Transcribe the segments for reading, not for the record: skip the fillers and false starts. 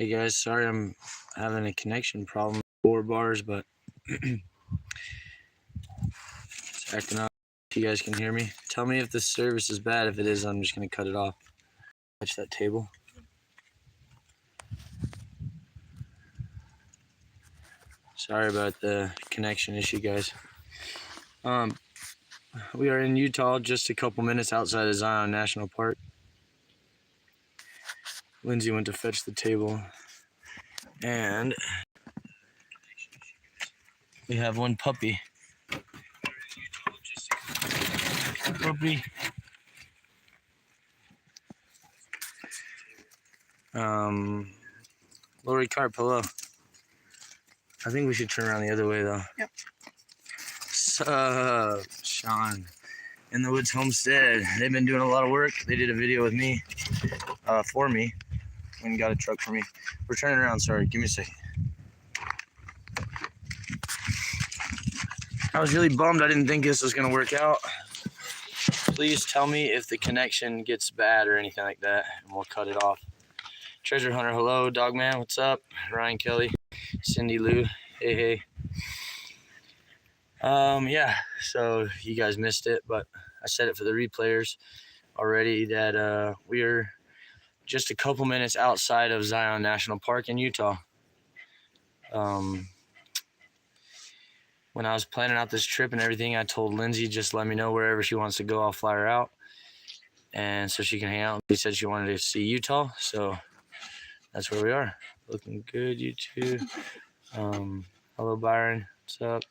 Hey guys, sorry I'm having a connection problem with 4 bars, but it's acting up. If you guys can hear me, tell me if the service is bad. If it is, I'm just gonna cut it off. Touch that table. Sorry about the connection issue, guys. We are in Utah, just a couple minutes outside of Zion National Park. Lynzie went to fetch the table, and we have one puppy. Puppy. Lori Carp, hello. I think we should turn around the other way though. Yep. Sup, Sean. In the Woods Homestead. They've been doing a lot of work. They did a video with me, for me, and got a truck for me. We're turning around, sorry. Give me a second. I was really bummed. I didn't think this was gonna work out. Please tell me if the connection gets bad or anything like that, and we'll cut it off. Treasure Hunter, hello. Dogman, what's up? Ryan Kelly, Cindy Lou, hey. Yeah, so you guys missed it, but I said it for the replayers already that we're just a couple minutes outside of Zion National Park in Utah. When I was planning out this trip and everything, I told Lynzie just let me know wherever she wants to go, I'll fly her out, and so she can hang out. She said she wanted to see Utah, so that's where we are. Looking good, you two. Hello, Byron. What's up?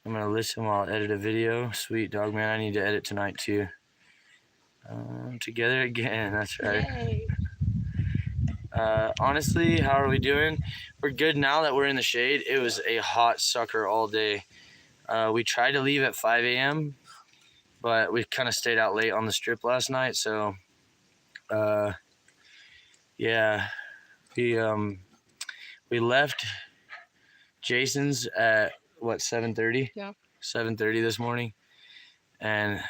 I'm gonna listen while I edit a video. Sweet dog, man. I need to edit tonight too. Together again. That's right. Yay. Honestly, how are we doing? We're good now that we're in the shade. It was a hot sucker all day. We tried to leave at 5 a.m., but we kind of stayed out late on the strip last night. So, yeah, we left Jason's at what, 7:30? Yeah. 7:30 this morning, and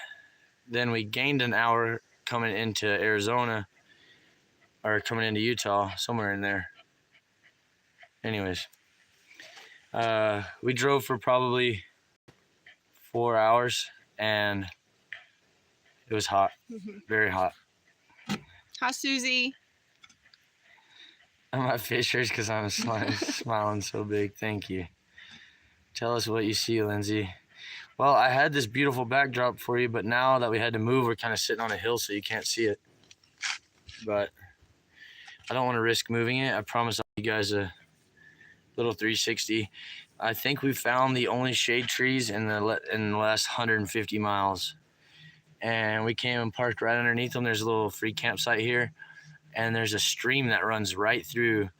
then we gained an hour coming into Arizona, or coming into Utah, somewhere in there. Anyways, we drove for probably 4 hours, and it was hot, very hot. Hi, Susie. I'm at Fishers because I'm smiling so big. Thank you. Tell us what you see, Lynzie. Well, I had this beautiful backdrop for you, but now that we had to move, we're kind of sitting on a hill, so you can't see it. But I don't want to risk moving it. I promise I'll give you guys a little 360. I think we found the only shade trees in the last 150 miles. And we came and parked right underneath them. There's a little free campsite here. And there's a stream that runs right through,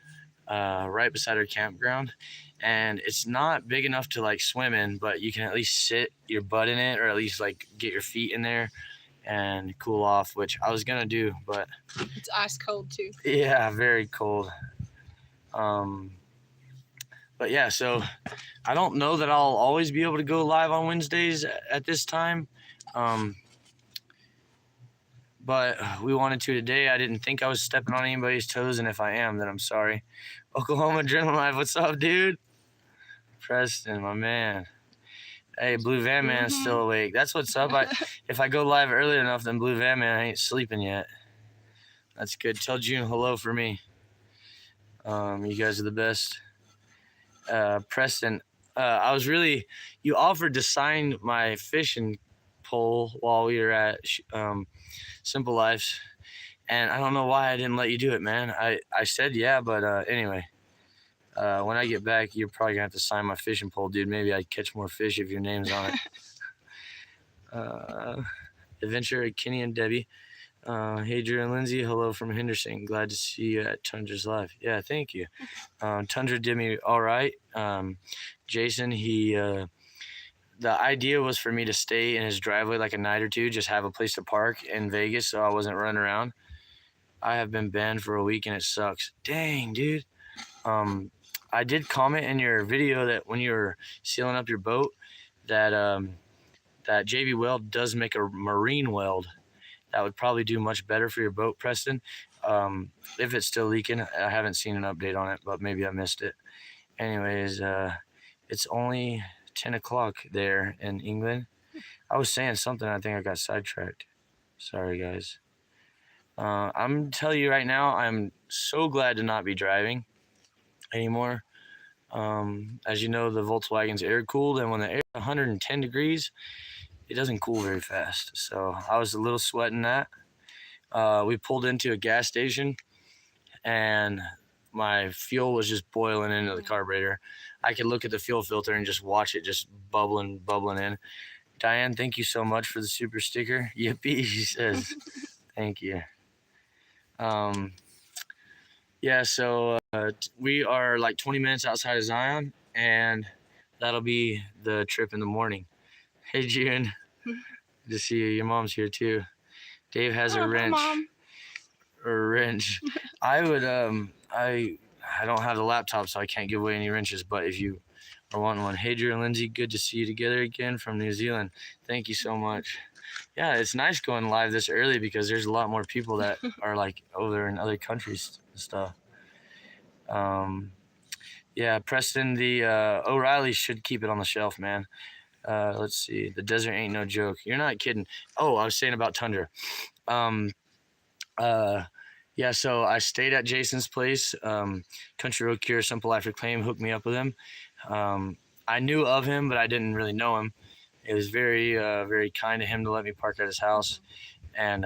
right beside our campground. And it's not big enough to like swim in, but you can at least sit your butt in it, or at least like get your feet in there and cool off, which I was gonna do, but it's ice cold too. Yeah, very cold. But yeah, so I don't know that I'll always be able to go live on Wednesdays at this time. But we wanted to today. I didn't think I was stepping on anybody's toes, and if I am, then I'm sorry. Oklahoma Adrenaline Live, what's up, dude? Preston, my man. Hey, Blue Van Man's still awake. That's what's up. If I go live early enough, then Blue Van Man ain't sleeping yet. That's good. Tell June hello for me. You guys are the best. Preston, you offered to sign my fishing pole while we were at Simple Lives, and I don't know why I didn't let you do it, man. I said yeah, but anyway, when I get back, you're probably gonna have to sign my fishing pole, dude. Maybe I'd catch more fish if your name's on it. Adventure, Kenny and Debbie. Hey, Drew and Lynzie, hello from Henderson. Glad to see you at Tundra's Live. Yeah, thank you. Tundra did me all right. Jason, the idea was for me to stay in his driveway like a night or two, just have a place to park in Vegas so I wasn't running around. I have been banned for a week and it sucks. Dang, dude. I did comment in your video that when you were sealing up your boat that that JB Weld does make a marine weld. That would probably do much better for your boat, Preston. if it's still leaking. I haven't seen an update on it, but maybe I missed it. Anyways, it's only 10 o'clock there in England. I was saying something. I think I got sidetracked. Sorry, guys. I'm telling you right now, I'm so glad to not be driving anymore. As you know, the Volkswagen's air cooled, and when the air is 110 degrees, it doesn't cool very fast. So I was a little sweating that. We pulled into a gas station, and my fuel was just boiling into the carburetor. I could look at the fuel filter and just watch it just bubbling in. Diane, thank you so much for the super sticker. Yippee, she says. Thank you. Yeah, so we are like 20 minutes outside of Zion, and that'll be the trip in the morning. Hey, June. Good to see you. Your mom's here too. Dave has a wrench. Mom. A wrench. I would I don't have the laptop, so I can't give away any wrenches, but if you are wanting one. Hey, Drew and Lindsay, good to see you together again from New Zealand. Thank you so much. Yeah, it's nice going live this early because there's a lot more people that are like over in other countries and stuff. Yeah, Preston, the O'Reilly should keep it on the shelf, man. Let's see. The desert ain't no joke. You're not kidding. Oh, I was saying about Tundra. Yeah, so I stayed at Jason's place. Country Road Cure, Simple Life Reclaim hooked me up with him. I knew of him, but I didn't really know him. It was very, very kind of him to let me park at his house. And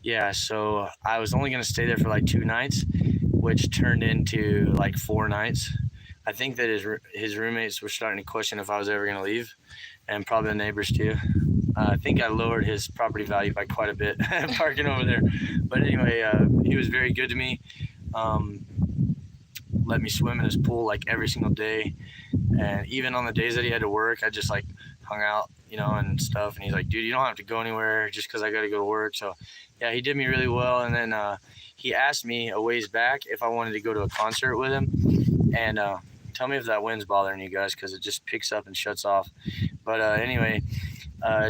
yeah, so I was only going to stay there for like 2 nights, which turned into like 4 nights. I think that his roommates were starting to question if I was ever going to leave, and probably the neighbors too. I think I lowered his property value by quite a bit parking over there. But anyway, he was very good to me. Let me swim in his pool like every single day. And even on the days that he had to work, I just like hung out, you know, and stuff. And he's like, dude, you don't have to go anywhere just because I got to go to work. So yeah, he did me really well. And then he asked me a ways back if I wanted to go to a concert with him. And tell me if that wind's bothering you guys, because it just picks up and shuts off. But anyway,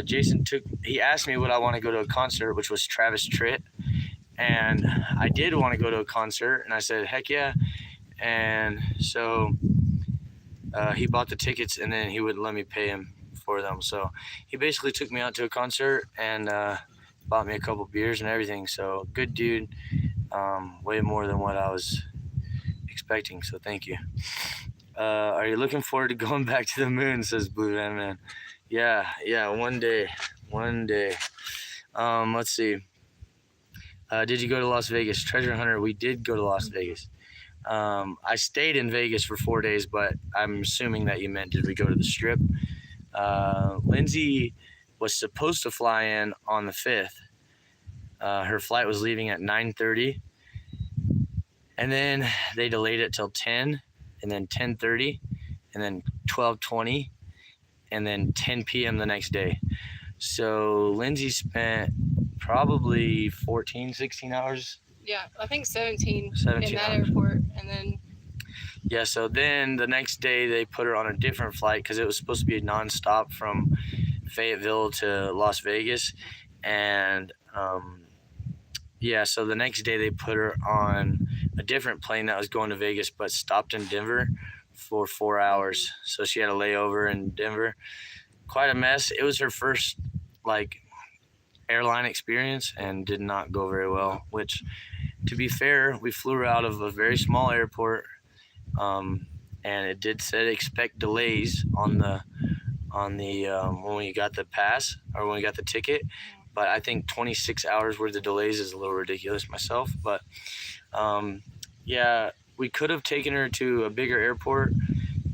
Jason he asked me would I want to go to a concert, which was Travis Tritt. And I did want to go to a concert, and I said, heck yeah. And so he bought the tickets, and then he wouldn't let me pay him for them. So he basically took me out to a concert and bought me a couple beers and everything. So good dude, way more than what I was expecting. So thank you. Are you looking forward to going back to the moon, says Blue Van Man. Yeah, one day. Let's see. Did you go to Las Vegas? Treasure Hunter, we did go to Las Vegas. I stayed in Vegas for 4 days, but I'm assuming that you meant did we go to the Strip? Lynzie was supposed to fly in on the 5th. Her flight was leaving at 9:30, and then they delayed it till 10, and then 10:30, and then 12:20, and then 10 p.m. the next day. So Lynzie spent probably 16 hours. Yeah, I think 17 in that hours. airport, and then Yeah, so then the next day they put her on a different flight because it was supposed to be nonstop from Fayetteville to Las Vegas. And yeah, so the next day they put her on a different plane that was going to Vegas but stopped in Denver for 4 hours. So she had a layover in Denver. Quite a mess. It was her first like airline experience and did not go very well, which, to be fair, we flew her out of a very small airport, and it did say expect delays on the when we got the pass or when we got the ticket. But I think 26 hours worth of delays is a little ridiculous myself. But yeah, we could have taken her to a bigger airport,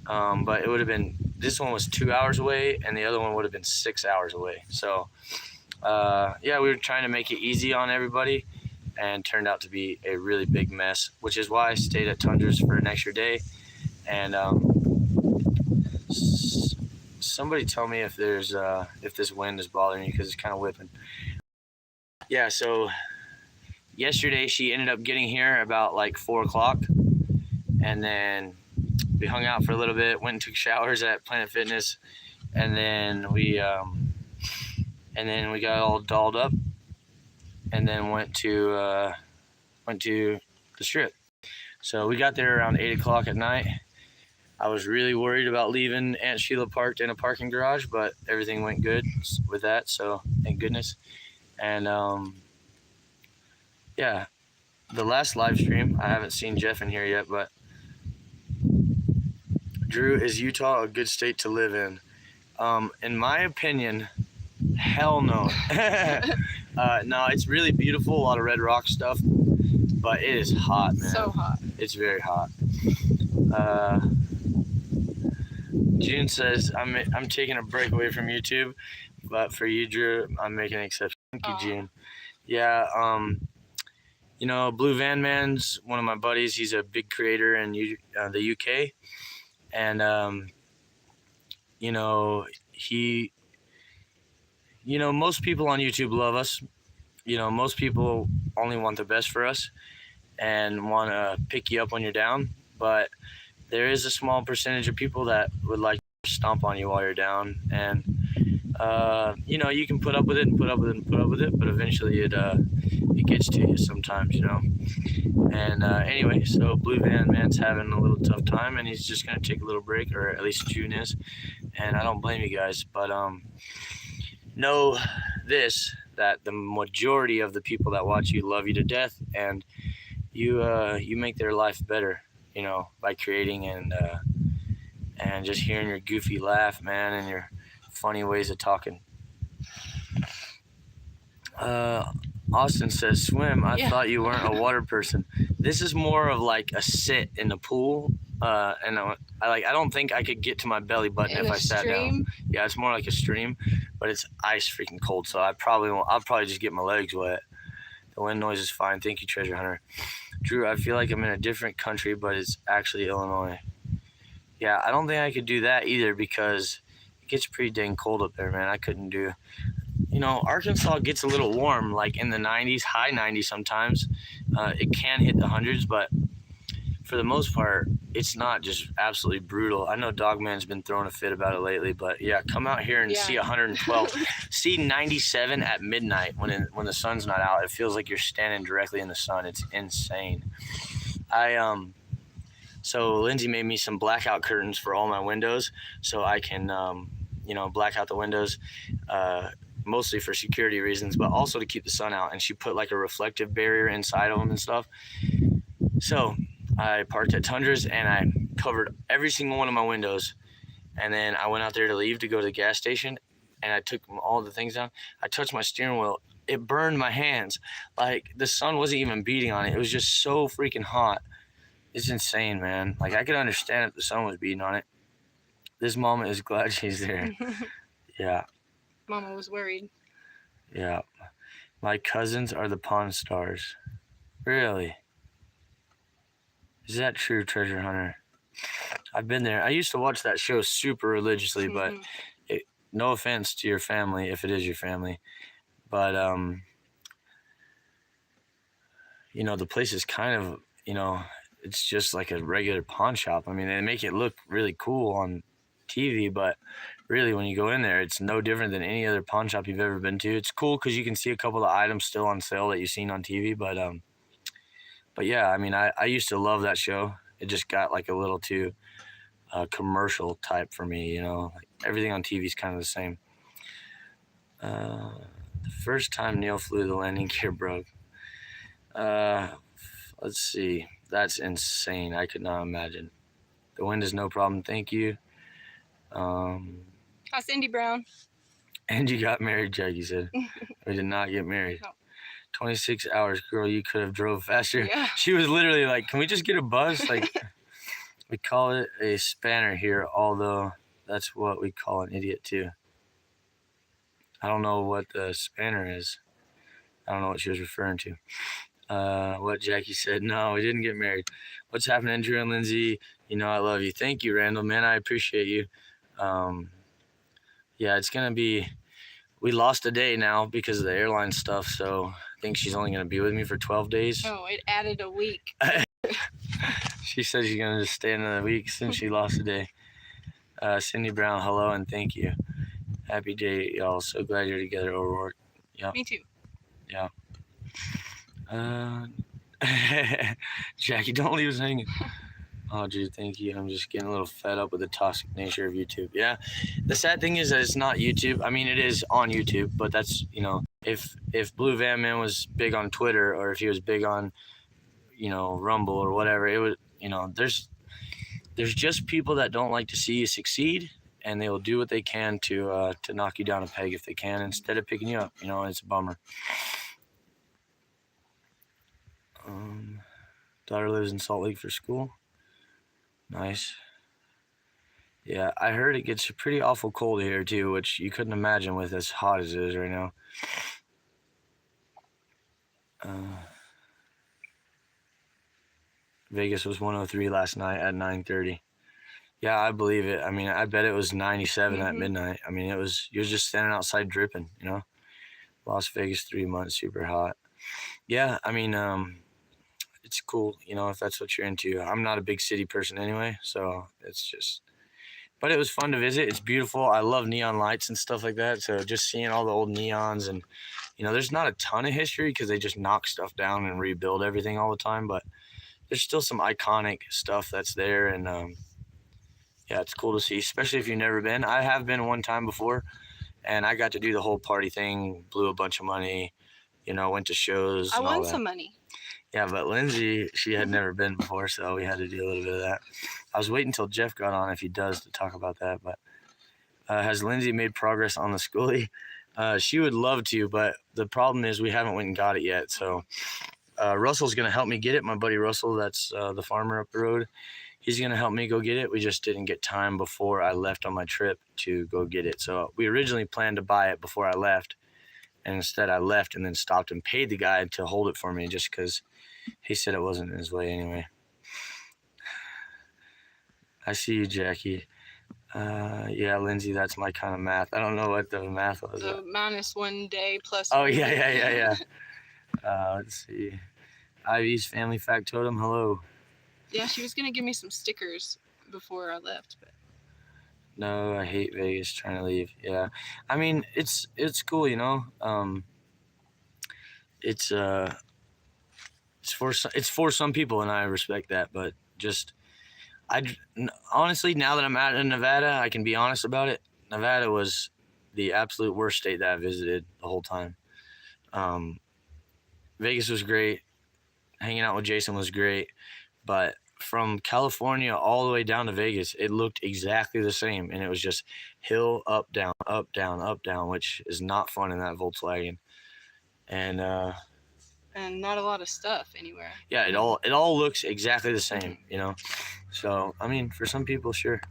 but it would have been, this one was 2 hours away and the other one would have been 6 hours away. So yeah, we were trying to make it easy on everybody, and turned out to be a really big mess, which is why I stayed at Tundra's for an extra day. And somebody tell me if there's if this wind is bothering you, because it's kind of whipping. Yeah, so yesterday she ended up getting here about like 4 o'clock, and then we hung out for a little bit, went and took showers at Planet Fitness, and then we got all dolled up, and then went to the strip. So we got there around 8 o'clock at night. I was really worried about leaving Aunt Sheila parked in a parking garage, but everything went good with that, so thank goodness. And yeah, the last live stream, I haven't seen Jeff in here yet, but Drew, is Utah a good state to live in? In my opinion, hell no. No, it's really beautiful, a lot of red rock stuff, but it is hot, man. So hot. It's very hot. June says, I'm taking a break away from YouTube, but for you, Drew, I'm making an exception. Thank you, June. Yeah, you know, Blue Van Man's one of my buddies. He's a big creator in the UK. And, you know, most people on YouTube love us. You know, most people only want the best for us and want to pick you up when you're down. But there is a small percentage of people that would like to stomp on you while you're down. And, you know, you can put up with it and put up with it and put up with it, but eventually it gets to you sometimes, you know. And anyway, so Blue Van Man's having a little tough time, and he's just going to take a little break, or at least June is. And I don't blame you guys, but know this, that the majority of the people that watch you love you to death, and you make their life better, you know, by creating and just hearing your goofy laugh, man, and your funny ways of talking. Austin says, swim. I thought you weren't a water person. This is more of like a sit in the pool. And I don't think I could get to my belly button if I sat down. Yeah, it's more like a stream, but it's ice freaking cold. So I'll probably just get my legs wet. The wind noise is fine. Thank you, Treasure Hunter. Drew, I feel like I'm in a different country, but it's actually Illinois. Yeah, I don't think I could do that either because it gets pretty dang cold up there, man. I couldn't do. You know, Arkansas gets a little warm, like in the 90s, high 90s sometimes. It can hit the hundreds, but for the most part, it's not just absolutely brutal. I know Dogman's been throwing a fit about it lately, but yeah, come out here and see 112. See 97 at midnight when the sun's not out. It feels like you're standing directly in the sun. It's insane. So Lynzie made me some blackout curtains for all my windows so I can, you know, black out the windows. Mostly for security reasons, but also to keep the sun out. And she put like a reflective barrier inside of them and stuff. So I parked at Tundra's and I covered every single one of my windows. And then I went out there to leave to go to the gas station and I took all the things down. I touched my steering wheel. It burned my hands. Like the sun wasn't even beating on it. It was just so freaking hot. It's insane, man. Like I could understand if the sun was beating on it. This mama is glad she's there. Yeah. Mama was worried. Yeah. My cousins are the Pawn Stars. Really? Is that true, Treasure Hunter? I've been there. I used to watch that show super religiously, but no offense to your family, if it is your family. But, you know, the place is kind of, you know, it's just like a regular pawn shop. I mean, they make it look really cool on TV, but really when you go in there, it's no different than any other pawn shop you've ever been to. It's cool because you can see a couple of items still on sale that you've seen on TV, but yeah, I mean, I used to love that show. It just got like a little too commercial type for me, you know. Like everything on TV is kind of the same. The first time Neil flew, the landing gear broke. Let's see. That's insane. I could not imagine. The wind is no problem. Thank you. Hi, Cindy Brown. And you got married, Jackie said. We did not get married. No. 26 hours, girl, you could have drove faster. Yeah. She was literally like, can we just get a bus? Like, we call it a spanner here, although that's what we call an idiot too. I don't know what the spanner is. I don't know what she was referring to. What Jackie said, no, we didn't get married. What's happening, Drew and Lynzie? You know I love you. Thank you, Randall. Man, I appreciate you. Yeah, it's going to be... We lost a day now because of the airline stuff, so I think she's only going to be with me for 12 days. Oh, it added a week. She said she's going to just stay another week since she lost a day. Cindy Brown, hello and thank you. Happy day, y'all. So glad you're together over work. Yep. Me too. Yeah. Jackie, don't leave us hanging. Oh, dude, thank you. I'm just getting a little fed up with the toxic nature of YouTube. Yeah, the sad thing is that it's not YouTube. I mean, it is on YouTube, but that's, if Blue Van Man was big on Twitter, or if he was big on, Rumble or whatever, it would, there's just people that don't like to see you succeed, and they will do what they can to knock you down a peg if they can, instead of picking you up. It's a bummer. Daughter lives in Salt Lake for school. Nice. Yeah, I heard it gets pretty awful cold here too, which you couldn't imagine with as hot as it is right now. Vegas was 103 last night at 9:30. Yeah, I believe it. I mean, I bet it was 97 at midnight. I mean, you're just standing outside dripping, Las Vegas 3 months, super hot. Yeah, I mean, it's cool, if that's what you're into. I'm not a big city person anyway, so it's just, but it was fun to visit. It's beautiful. I love neon lights and stuff like that. So just seeing all the old neons, and, there's not a ton of history because they just knock stuff down and rebuild everything all the time, but there's still some iconic stuff that's there. And, yeah, it's cool to see, especially if you've never been. I have been one time before, and I got to do the whole party thing, blew a bunch of money, went to shows. I and all won that. some money. Yeah, but Lynzie, she had never been before, so we had to do a little bit of that. I was waiting until Jeff got on, if he does, to talk about that. But has Lynzie made progress on the Schoolie? She would love to, but the problem is we haven't went and got it yet. So Russell's going to help me get it. My buddy Russell, that's the farmer up the road. He's going to help me go get it. We just didn't get time before I left on my trip to go get it. So we originally planned to buy it before I left. And instead I left and then stopped and paid the guy to hold it for me, just because he said it wasn't in his way anyway. I see you, Jackie. Yeah, Lynzie, that's my kind of math. I don't know what the math was. So minus 1 day plus. Oh, 1 yeah. day. Let's see. Ivy's Family Factotum, hello. Yeah, she was gonna give me some stickers before I left, but No, I hate Vegas, trying to leave. Yeah, I mean, it's cool, It's for some people, and I respect that. But just, honestly, now that I'm out in Nevada, I can be honest about it. Nevada was the absolute worst state that I visited the whole time. Vegas was great. Hanging out with Jason was great, but from California all the way down to Vegas, it looked exactly the same, and it was just hill, up, down, up, down, up, down, which is not fun in that Volkswagen. And not a lot of stuff anywhere. Yeah, it all looks exactly the same, So I mean, for some people, sure.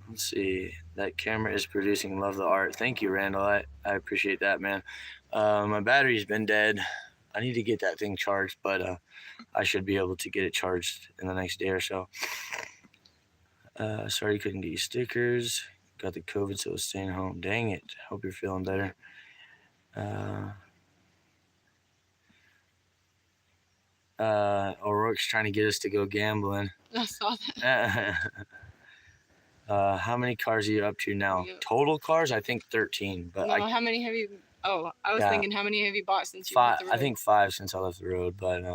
Let's see. That camera is producing. Love the art. Thank you, Randall. I appreciate that, man. My battery's been dead. I need to get that thing charged, but I should be able to get it charged in the next day or so. Sorry you couldn't get you stickers. Got the COVID, so I was staying home. Dang it. Hope you're feeling better. O'Rourke's trying to get us to go gambling. I saw that. How many cars are you up to now? Total cars, I think 13. But no, how many have you? Oh, I was thinking, how many have you bought since you left the road? I think 5 since I left the road, but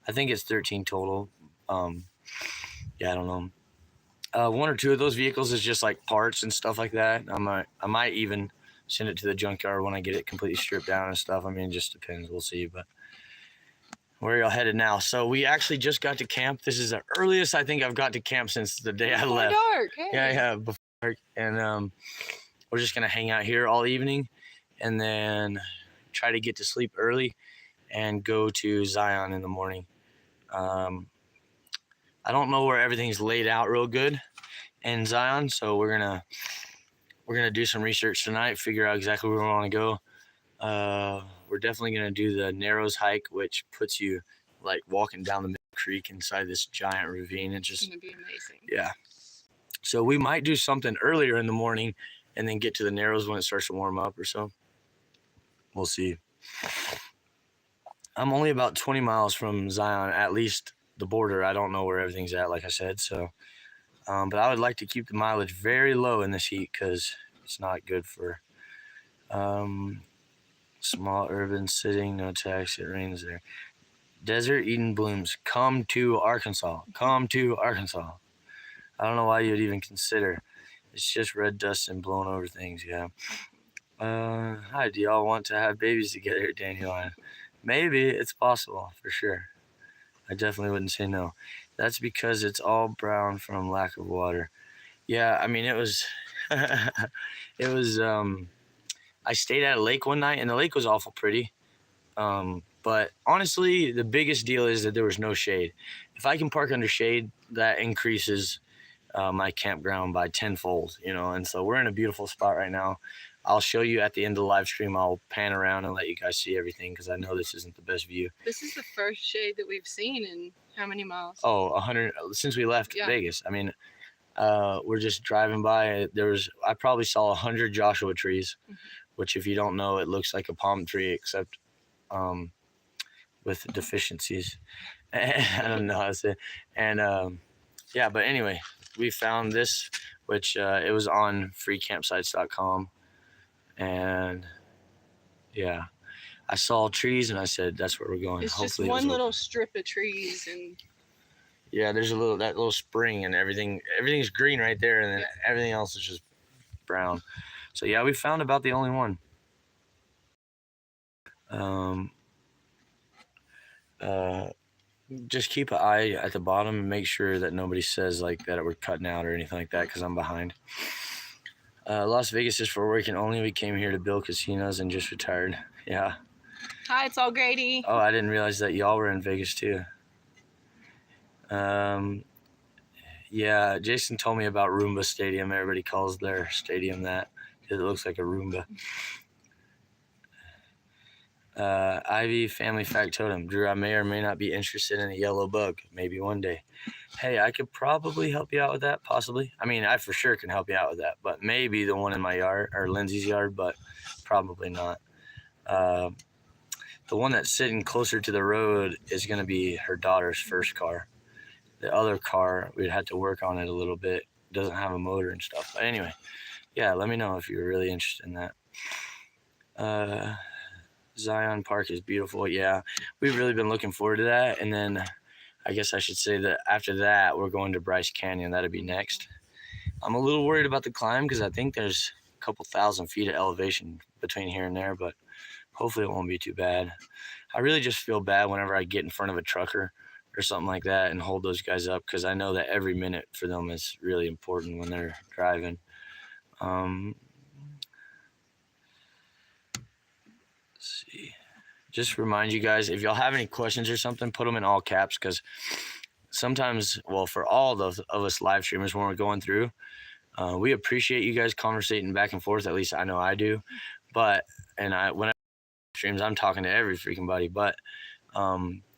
I think it's 13 total. Yeah, I don't know. 1 or 2 of those vehicles is just like parts and stuff like that. I might even send it to the junkyard when I get it completely stripped down and stuff. I mean, it just depends. We'll see. But where are y'all headed now? So we actually just got to camp. This is the earliest I think I've got to camp since the day I left. Dark. Hey. Yeah, before dark. And we're just gonna hang out here all evening, and then try to get to sleep early, and go to Zion in the morning. I don't know where everything's laid out real good in Zion, so we're gonna do some research tonight, figure out exactly where we want to go. We're definitely gonna do the Narrows hike, which puts you like walking down the middle creek inside this giant ravine. It's just gonna be amazing. Yeah. So we might do something earlier in the morning, and then get to the Narrows when it starts to warm up or so. We'll see. I'm only about 20 miles from Zion, at least the border. I don't know where everything's at, like I said. So, but I would like to keep the mileage very low in this heat, because it's not good for Small urban sitting, no tax, it rains there. Desert Eden blooms. Come to Arkansas. Come to Arkansas. I don't know why you would even consider. It's just red dust and blown over things, yeah. Hi, do y'all want to have babies together, Dandelion? Maybe, it's possible, for sure. I definitely wouldn't say no. That's because it's all brown from lack of water. Yeah, I mean, it was, it was, I stayed at a lake one night, and the lake was awful pretty. But honestly, the biggest deal is that there was no shade. If I can park under shade, that increases my campground by tenfold, you know. And so we're in a beautiful spot right now. I'll show you at the end of the live stream. I'll pan around and let you guys see everything because I know this isn't the best view. This is the first shade that we've seen in how many miles? Oh, 100 since we left Vegas. I mean, we're just driving by. I probably saw 100 Joshua trees, which if you don't know, it looks like a palm tree except with deficiencies. I don't know how to say it. And yeah, but anyway, we found this, which it was on freecampsites.com. And yeah, I saw trees and I said, that's where we're going. It's Hopefully just one little strip of trees, and yeah, there's that little spring and everything's green right there, and then everything else is just brown. So yeah, we found about the only one. Just keep an eye at the bottom and make sure that nobody says like that we're cutting out or anything like that, because I'm behind. Las Vegas is for working only. We came here to build casinos and just retired. Yeah. Hi, it's all Grady. Oh, I didn't realize that y'all were in Vegas too. Yeah, Jason told me about Roomba Stadium. Everybody calls their stadium that because it looks like a Roomba. Ivy Family Factotum. Drew, I may or may not be interested in a yellow bug. Maybe one day. Hey, I could probably help you out with that, possibly. I mean, I for sure can help you out with that, but maybe the one in my yard or Lindsay's yard, but probably not. The one that's sitting closer to the road is going to be her daughter's first car. The other car, we'd have to work on it a little bit. It doesn't have a motor and stuff. But anyway, yeah, let me know if you're really interested in that. Zion Park is beautiful. Yeah, we've really been looking forward to that. And then I guess I should say that after that, we're going to Bryce Canyon. That'll be next. I'm a little worried about the climb because I think there's a couple thousand feet of elevation between here and there, but hopefully it won't be too bad. I really just feel bad whenever I get in front of a trucker or something like that and hold those guys up, because I know that every minute for them is really important when they're driving. Let's see. Just remind you guys, if y'all have any questions or something, put them in all caps, because sometimes, well, for all of us live streamers, when we're going through, we appreciate you guys conversating back and forth. At least I know I do. But, when I streams, I'm talking to every freaking buddy. But,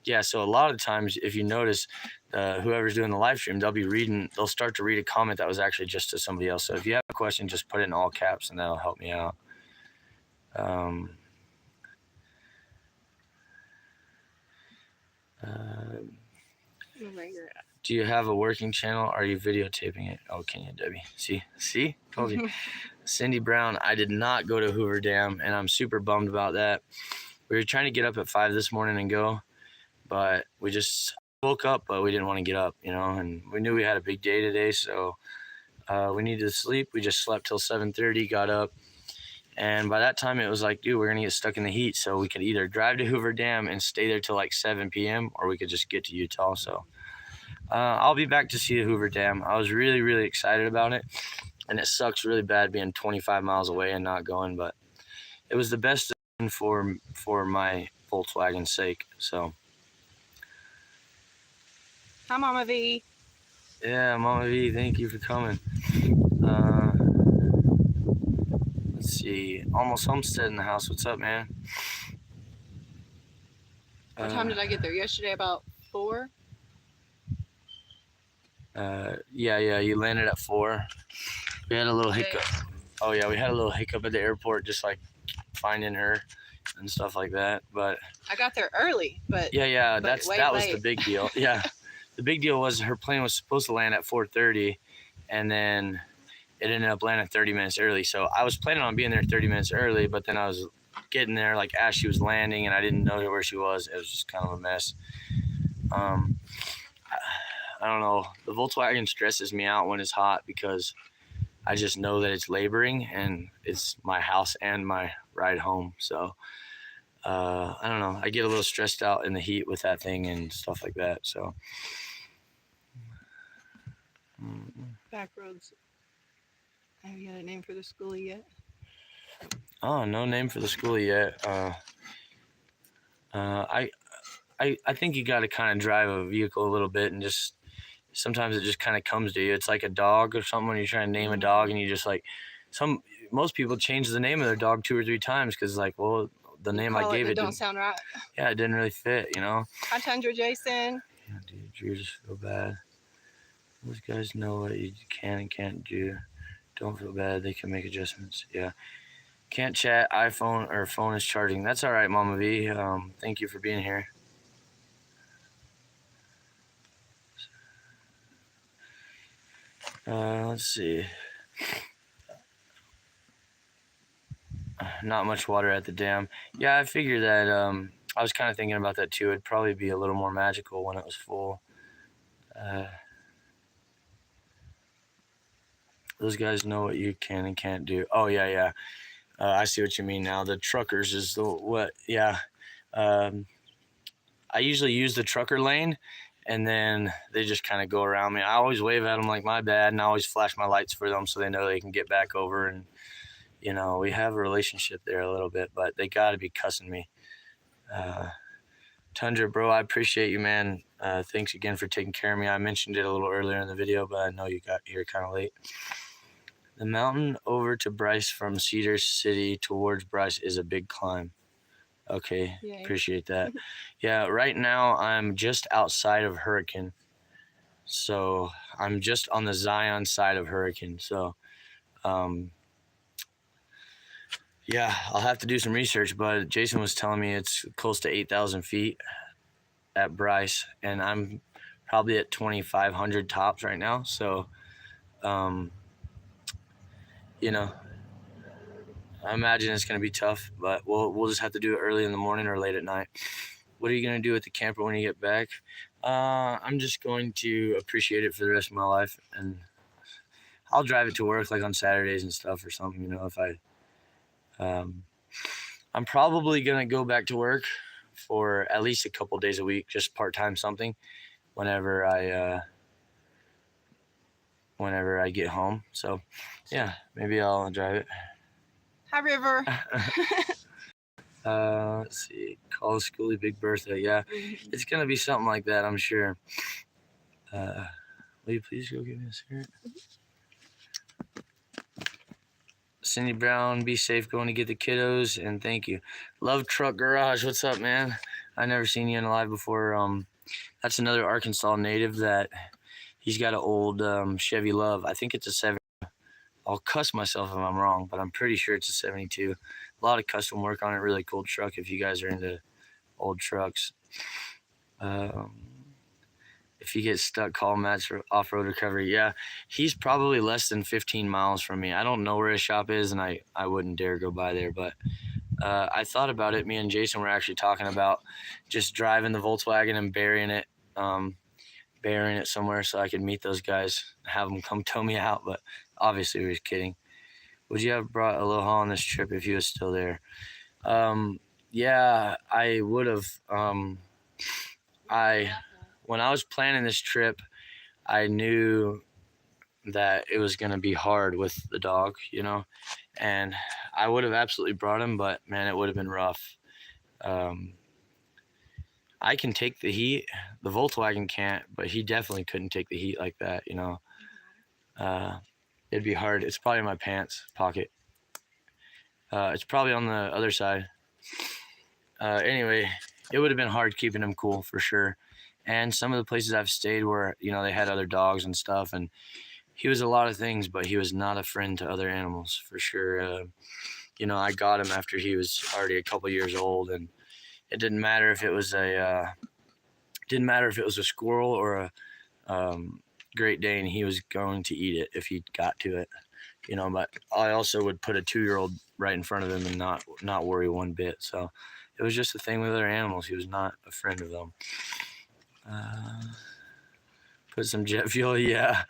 yeah, so a lot of times, if you notice, whoever's doing the live stream, they'll start to read a comment that was actually just to somebody else. So if you have a question, just put it in all caps and that'll help me out. Oh my God. Do you have a working channel? Are you videotaping it? Oh, can you, Debbie? See? Told you. Cindy Brown, I did not go to Hoover Dam, and I'm super bummed about that. We were trying to get up at 5 this morning and go, but we just woke up, but we didn't want to get up, you know, and we knew we had a big day today, so we needed to sleep. We just slept till 7:30, got up, and by that time it was like, dude, we're going to get stuck in the heat, so we could either drive to Hoover Dam and stay there till like 7 p.m., or we could just get to Utah. So I'll be back to see the Hoover Dam. I was really, really excited about it, and it sucks really bad being 25 miles away and not going, but it was the best for my Volkswagen's sake. So Hi, Mama V. yeah, Mama V, thank you for coming. Let's see, Almost Homestead in the house. What's up, man? What time did I get there? Yesterday about 4? Yeah, you landed at 4. We had a little hiccup. Oh yeah, we had a little hiccup at the airport, just like finding her and stuff like that. But I got there early, but yeah, but that was the big deal. Yeah, the big deal was her plane was supposed to land at 4:30, and then it ended up landing 30 minutes early. So I was planning on being there 30 minutes early, but then I was getting there like as she was landing, and I didn't know where she was. It was just kind of a mess. I don't know. The Volkswagen stresses me out when it's hot because I just know that it's laboring and it's my house and my ride home. So I don't know. I get a little stressed out in the heat with that thing and stuff like that. So Back roads. Have you got a name for the schoolie yet? oh, no name for the Schoolie yet. I think you got to kind of drive a vehicle a little bit and just sometimes it just kind of comes to you. It's like a dog or something when you're trying to name a dog and you just like most people change the name of their dog 2 or 3 times because like, well, the name I gave it don't sound right. Yeah, it didn't really fit, you know. Hi, Tundra Jason. Yeah, dude, you just feel bad. Those guys know what you can and can't do. Don't feel bad. They can make adjustments. Yeah. Can't chat. iPhone or phone is charging. That's all right, Mama V. Thank you for being here. Let's see. Not much water at the dam. Yeah, I figured that. I was kind of thinking about that too. It'd probably be a little more magical when it was full. Those guys know what you can and can't do. Oh yeah, yeah. I see what you mean now. The truckers is the what? Yeah. I usually use the trucker lane, and then they just kind of go around me. I always wave at them like my bad, and I always flash my lights for them so they know they can get back over. And you know, we have a relationship there a little bit, but they got to be cussing me. Tundra, bro, I appreciate you, man. Thanks again for taking care of me. I mentioned it a little earlier in the video, but I know you got here kind of late. The mountain over to Bryce from Cedar City towards Bryce is a big climb. Okay, Yay. Appreciate that. Yeah, right now I'm just outside of Hurricane. So I'm just on the Zion side of Hurricane. So, yeah, I'll have to do some research, but Jason was telling me it's close to 8,000 feet at Bryce, and I'm probably at 2,500 tops right now. So, you know, I imagine it's going to be tough, but we'll just have to do it early in the morning or late at night. What are you going to do with the camper when you get back? I'm just going to appreciate it for the rest of my life, and I'll drive it to work like on Saturdays and stuff or something, you know, if I'm probably going to go back to work for at least a couple days a week, just part-time something whenever I get home. So yeah, maybe I'll drive it. Hi, River. Let's see. Call Schoolie big birthday. Yeah, it's gonna be something like that, I'm sure. Will you please go get me a cigarette? Cindy Brown, be safe going to get the kiddos, and thank you. Love Truck Garage, what's up, man? I never seen you in live before. That's another Arkansas native that he's got an old Chevy Love. I think it's a 7. I'll cuss myself if I'm wrong, but I'm pretty sure it's a 72. A lot of custom work on it. Really cool truck if you guys are into old trucks. If you get stuck, call Matt's for off-road recovery. Yeah, he's probably less than 15 miles from me. I don't know where his shop is, and I wouldn't dare go by there. But I thought about it. Me and Jason were actually talking about just driving the Volkswagen and burying it somewhere so I could meet those guys, have them come tow me out. But obviously, we were kidding. Would you have brought Aloha on this trip if he was still there? Yeah, I would have. When I was planning this trip, I knew that it was going to be hard with the dog, you know, and I would have absolutely brought him, but man, it would have been rough. I can take the heat. The Volkswagen can't, but he definitely couldn't take the heat like that, you know. It'd be hard. It's probably in my pants pocket. It's probably on the other side. Anyway, it would have been hard keeping him cool for sure. And some of the places I've stayed where, you know, they had other dogs and stuff, and he was a lot of things, but he was not a friend to other animals for sure. You know, I got him after he was already a couple years old, and it didn't matter if it was a squirrel or a Great Dane. He was going to eat it if he got to it. you know, but I also would put a 2-year-old right in front of him and not worry one bit. So it was just a thing with other animals. He was not a friend of them. Put some jet fuel, yeah,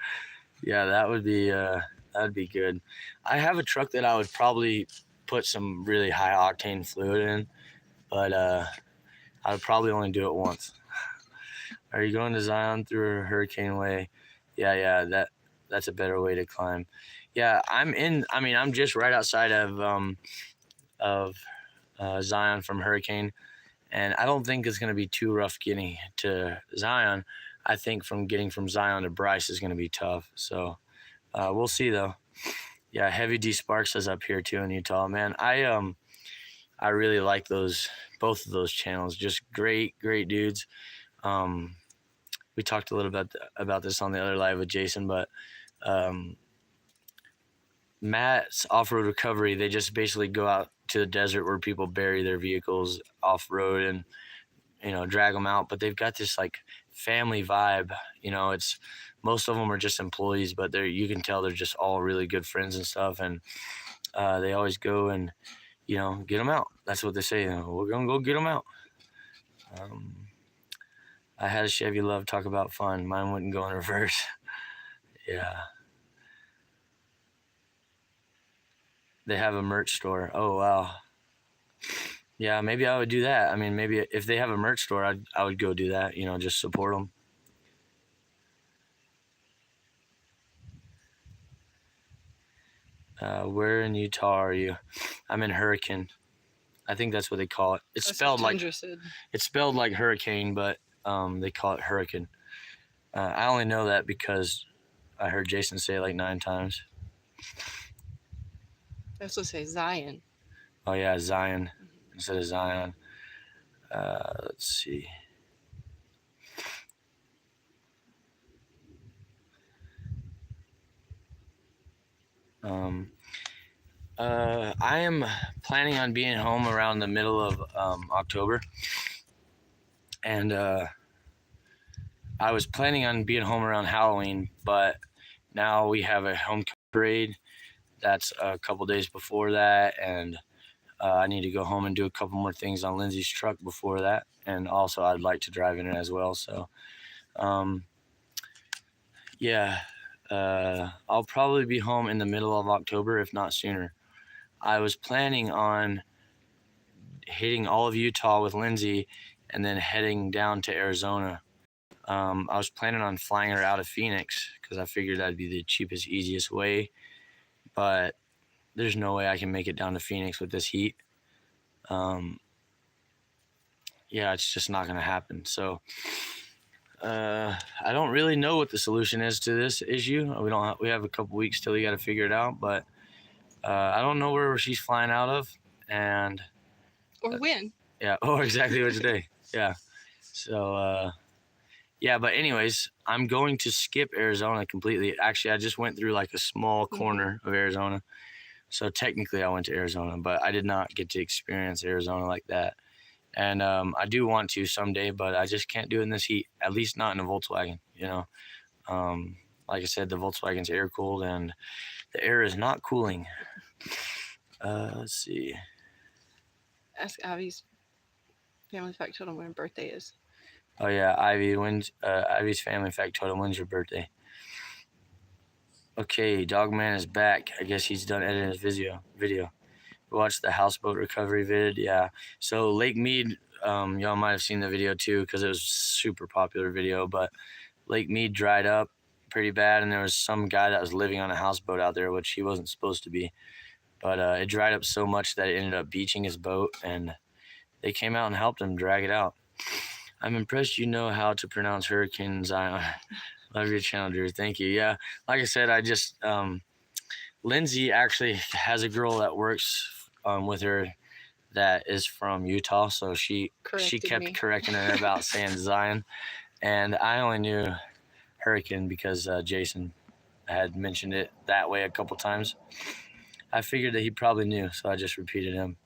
that would be good. I have a truck that I would probably put some really high octane fluid in, but I would probably only do it once. Are you going to Zion through Hurricane Way? Yeah, that's a better way to climb. Yeah, I'm just right outside of Zion from Hurricane, and I don't think it's going to be too rough getting to Zion. I think getting from Zion to Bryce is going to be tough. So we'll see though. Yeah, Heavy D Sparks is up here too in Utah. Man, I really like both of those channels. Just great dudes. We talked a little bit about this on the other live with Jason, but Matt's Off-Road Recovery, they just basically go out to the desert where people bury their vehicles off-road and, you know, drag them out. But they've got this like family vibe. You know, most of them are just employees, but you can tell they're just all really good friends and stuff. And they always go and, you know, get them out. That's what they say. You know, we're going to go get them out. I had a Chevy Love talk about fun. Mine wouldn't go in reverse. Yeah. They have a merch store. Oh, wow. Yeah, maybe I would do that. I mean, maybe if they have a merch store, I would go do that, you know, just support them. Where in Utah are you? I'm in Hurricane. I think that's what they call it. It's spelled like hurricane, but they call it Hurricane. I only know that because I heard Jason say it like 9 times. I also say Zion. Oh yeah, Zion instead of Zion. Let's see. I am planning on being home around the middle of October, and I was planning on being home around Halloween, but now we have a homecoming parade that's a couple days before that, and I need to go home and do a couple more things on Lindsay's truck before that, and also I'd like to drive in it as well. So, yeah, I'll probably be home in the middle of October, if not sooner. I was planning on hitting all of Utah with Lynzie and then heading down to Arizona. I was planning on flying her out of Phoenix because I figured that'd be the cheapest, easiest way. But there's no way I can make it down to Phoenix with this heat. Yeah, it's just not going to happen. So I don't really know what the solution is to this issue. We have a couple weeks till we got to figure it out. But I don't know where she's flying out of, or when. Yeah. Oh, exactly which day. Yeah. So yeah, but anyways, I'm going to skip Arizona completely. Actually, I just went through like a small corner of Arizona. So technically I went to Arizona, but I did not get to experience Arizona like that. And I do want to someday, but I just can't do it in this heat, at least not in a Volkswagen, you know. Like I said, the Volkswagen's air cooled and the air is not cooling. Let's see. Ask Abby's family factotum when her birthday is. Oh yeah, Ivy's family factotum. When's your birthday? Okay, Dogman is back. I guess he's done editing his video. Watch the houseboat recovery vid. Yeah. So Lake Mead, y'all might have seen the video too because it was a super popular video. But Lake Mead dried up pretty bad, and there was some guy that was living on a houseboat out there, which he wasn't supposed to be. But it dried up so much that it ended up beaching his boat, and they came out and helped him drag it out. I'm impressed you know how to pronounce Hurricane Zion. Love your channel, Drew. Thank you. Yeah, like I said, I just Lynzie actually has a girl that works with her that is from Utah, so she kept correcting her about saying Zion, and I only knew Hurricane because Jason had mentioned it that way a couple times. I figured that he probably knew, so I just repeated him.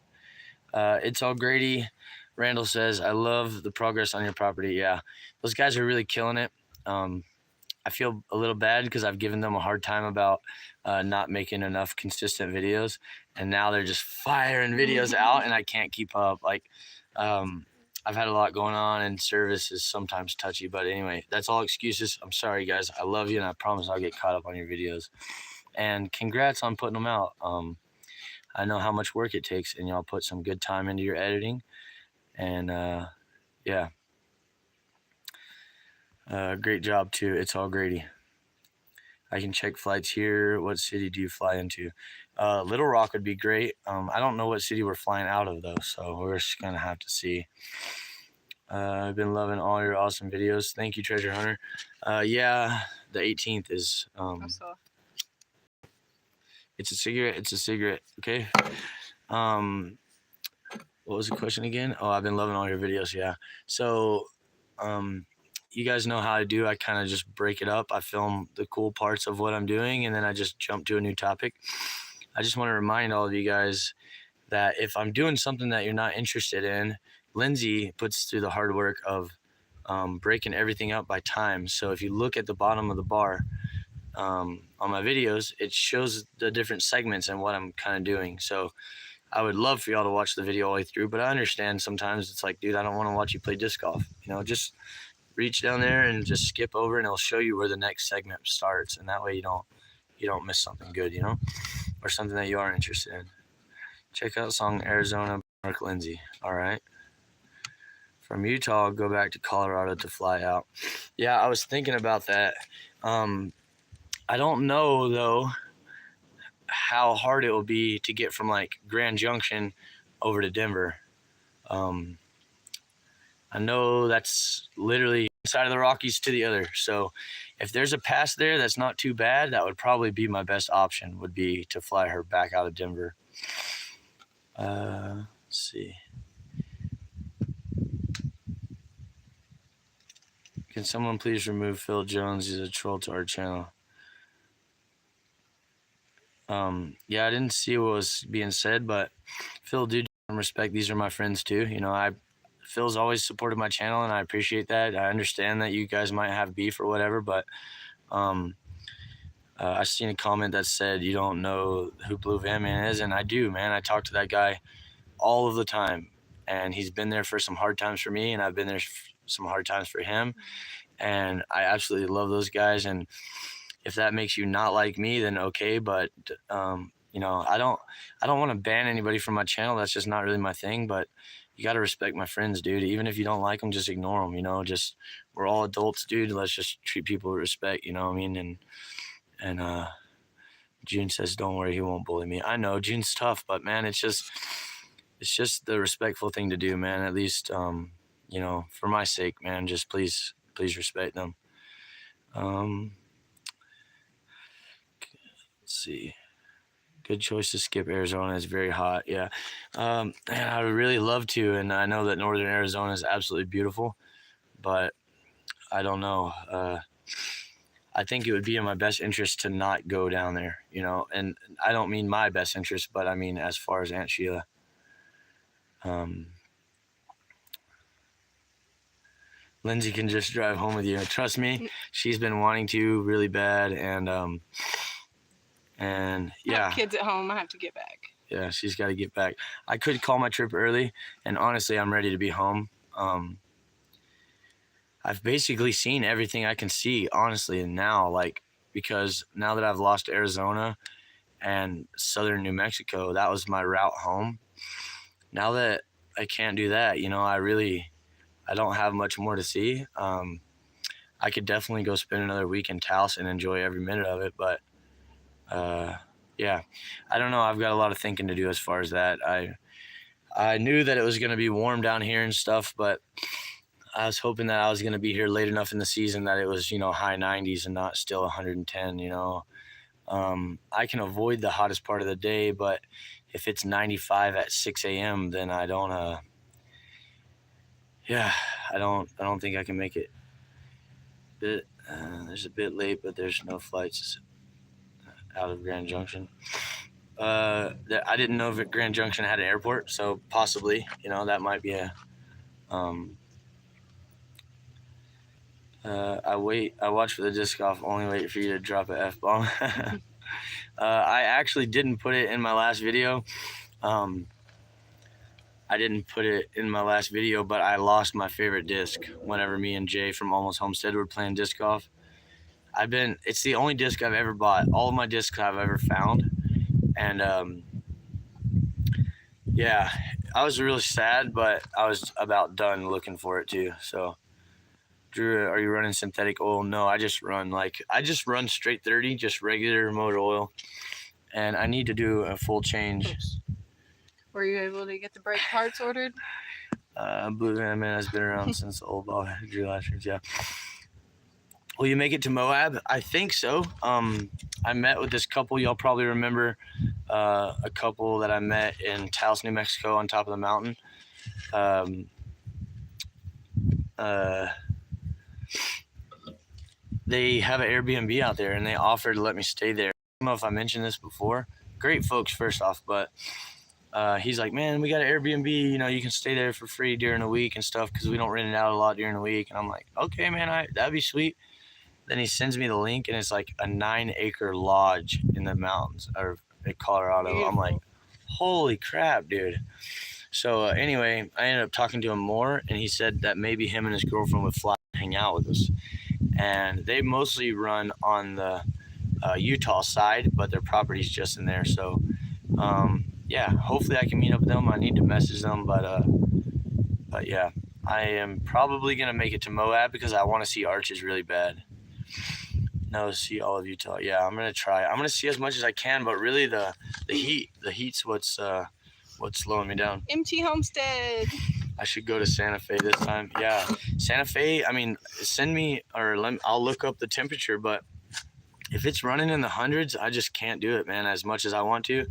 It's all Grady. Randall says, I love the progress on your property. Yeah, those guys are really killing it. I feel a little bad because I've given them a hard time about not making enough consistent videos, and now they're just firing videos out, and I can't keep up. Like, I've had a lot going on, and service is sometimes touchy. But anyway, that's all excuses. I'm sorry, guys. I love you, and I promise I'll get caught up on your videos. And congrats on putting them out. I know how much work it takes, and y'all put some good time into your editing. And yeah, great job too. It's all Grady. I can check flights here. What city do you fly into? Little Rock would be great. I don't know what city we're flying out of though, so we're just gonna have to see. I've been loving all your awesome videos. Thank you, Treasure Hunter. Yeah, the 18th is. It's a cigarette. It's a cigarette. Okay. What was the question again? Oh, I've been loving all your videos. Yeah. So, you guys know how I do. I kind of just break it up. I film the cool parts of what I'm doing, and then I just jump to a new topic. I just want to remind all of you guys that if I'm doing something that you're not interested in, Lynzie puts through the hard work of breaking everything up by time. So if you look at the bottom of the bar on my videos, it shows the different segments and what I'm kind of doing. So I would love for y'all to watch the video all the way through, but I understand sometimes it's like, dude, I don't want to watch you play disc golf. Just reach down there and just skip over, and it'll show you where the next segment starts, and that way you don't miss something good, or something that you are interested in. Check out song Arizona, Mark Lynzie. All right. From Utah, go back to Colorado to fly out. Yeah, I was thinking about that. I don't know though how hard it will be to get from like Grand Junction over to Denver. I know that's literally side of the Rockies to the other. So if there's a pass there that's not too bad, that would probably be my best option, would be to fly her back out of Denver. Let's see. Can someone please remove Phil Jones? He's a troll to our channel. Yeah, I didn't see what was being said, but Phil, dude, respect. These are my friends too. Phil's always supported my channel, and I appreciate that. I understand that you guys might have beef or whatever, but I seen a comment that said you don't know who Blue Van Man is, and I do, man. I talk to that guy all of the time, and he's been there for some hard times for me, and I've been there some hard times for him, and I absolutely love those guys. And if that makes you not like me, then okay, but I don't want to ban anybody from my channel. That's just not really my thing. But you got to respect my friends, dude. Even if you don't like them, just ignore them. Just, we're all adults, dude. Let's just treat people with respect. You know what I mean? And June says, don't worry, he won't bully me. I know June's tough, but man, it's just the respectful thing to do, man. At least, for my sake, man, just please respect them. Let's see. Good choice to skip Arizona. It's very hot. Yeah. And I would really love to. And I know that Northern Arizona is absolutely beautiful, but I don't know. I think it would be in my best interest to not go down there, and I don't mean my best interest, but I mean, as far as Aunt Sheila. Lynzie can just drive home with you. Trust me, she's been wanting to really bad. And yeah. I have kids at home. I have to get back. Yeah, she's got to get back. I could call my trip early, and honestly, I'm ready to be home. I've basically seen everything I can see, honestly, and now, because now that I've lost Arizona and southern New Mexico, that was my route home. Now that I can't do that, I don't have much more to see. I could definitely go spend another week in Taos and enjoy every minute of it, but yeah, I don't know. I've got a lot of thinking to do as far as that. I knew that it was going to be warm down here and stuff, but I was hoping that I was going to be here late enough in the season that it was, high 90s and not still 110, I can avoid the hottest part of the day, but if it's 95 at 6 a.m., then I don't, I don't think I can make it. There's a bit late, but there's no flights out of Grand Junction. I didn't know if Grand Junction had an airport, so possibly, that might be I watch for the disc golf, only wait for you to drop a F-bomb. I actually didn't put it in my last video. I didn't put it in my last video, but I lost my favorite disc whenever me and Jay from Almost Homestead were playing disc golf. It's the only disc I've ever bought. All of my discs I've ever found. And yeah, I was really sad, but I was about done looking for it too. So, Drew, are you running synthetic oil? No, I just run straight 30, just regular motor oil. And I need to do a full change. Were you able to get the brake parts ordered? Blue Van Man has been around since the old ball. Drew Lashers, yeah. Will you make it to Moab? I think so. I met with this couple. Y'all probably remember a couple that I met in Taos, New Mexico, on top of the mountain. They have an Airbnb out there, and they offered to let me stay there. I don't know if I mentioned this before. Great folks, first off, but he's like, man, we got an Airbnb. You know, you can stay there for free during the week and stuff because we don't rent it out a lot during the week. And I'm like, okay, man, that'd be sweet. Then he sends me the link, and it's like a 9-acre lodge in the mountains of Colorado. Beautiful. I'm like, holy crap, dude. So anyway, I ended up talking to him more, and he said that maybe him and his girlfriend would fly and hang out with us. And they mostly run on the Utah side, but their property's just in there. So yeah, hopefully I can meet up with them. I need to message them, but yeah, I am probably gonna make it to Moab because I want to see arches really bad. No, see all of Utah. Yeah, I'm gonna try. I'm gonna see as much as I can, but really the heat's what's slowing me down. MT Homestead. I should go to Santa Fe this time. Yeah, Santa Fe. I mean, I'll look up the temperature, but if it's running in the hundreds, I just can't do it, man. As much as I want to,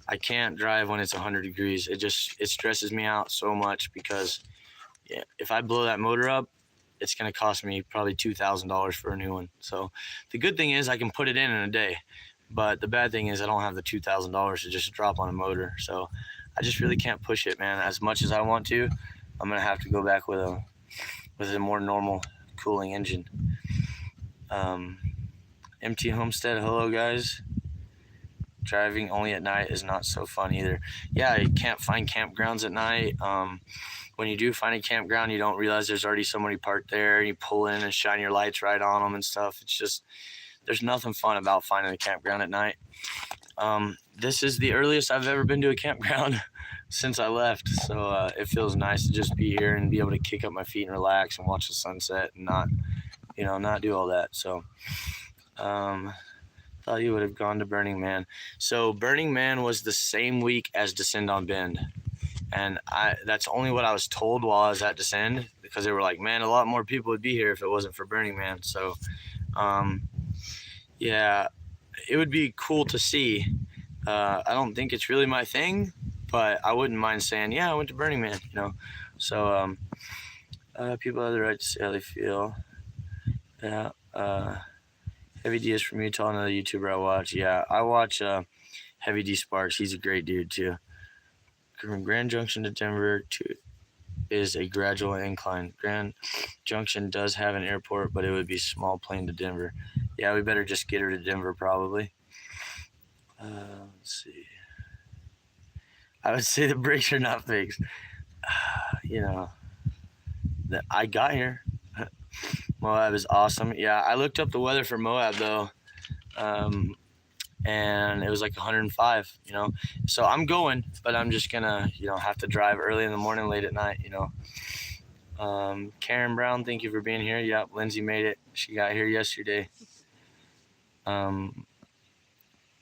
I can't drive when it's 100 degrees. It stresses me out so much because, yeah, if I blow that motor up, it's going to cost me probably $2,000 for a new one. So the good thing is I can put it in a day, but the bad thing is I don't have the $2,000 to just drop on a motor. So I just really can't push it, man. As much as I want to, I'm going to have to go back with a more normal cooling engine. MT Homestead, hello guys. Driving only at night is not so fun either. Yeah, you can't find campgrounds at night. When you do find a campground, you don't realize there's already somebody parked there. You pull in and shine your lights right on them and stuff. It's just, there's nothing fun about finding a campground at night. This is the earliest I've ever been to a campground since I left. So it feels nice to just be here and be able to kick up my feet and relax and watch the sunset and not do all that. So thought you would have gone to Burning Man. So Burning Man was the same week as Descend on Bend. And that's only what I was told while I was at Descend, because they were like, man, a lot more people would be here if it wasn't for Burning Man. So, yeah, it would be cool to see. I don't think it's really my thing, but I wouldn't mind saying, yeah, I went to Burning Man, you know. So, people have the right to say how they feel. Yeah, Heavy D is from Utah, another YouTuber I watch. Yeah, I watch Heavy D Sparks. He's a great dude, too. From Grand Junction to Denver is a gradual incline. Grand Junction does have an airport, but it would be small plane to Denver. Yeah, we better just get her to Denver probably. Let's see. I would say the brakes are not fixed. You know, I got here. Moab is awesome. Yeah, I looked up the weather for Moab though. And it was like 105, you know. So I'm going, but I'm just gonna, have to drive early in the morning, late at night, you know. Karen Brown, thank you for being here. Yep, Lynzie made it. She got here yesterday.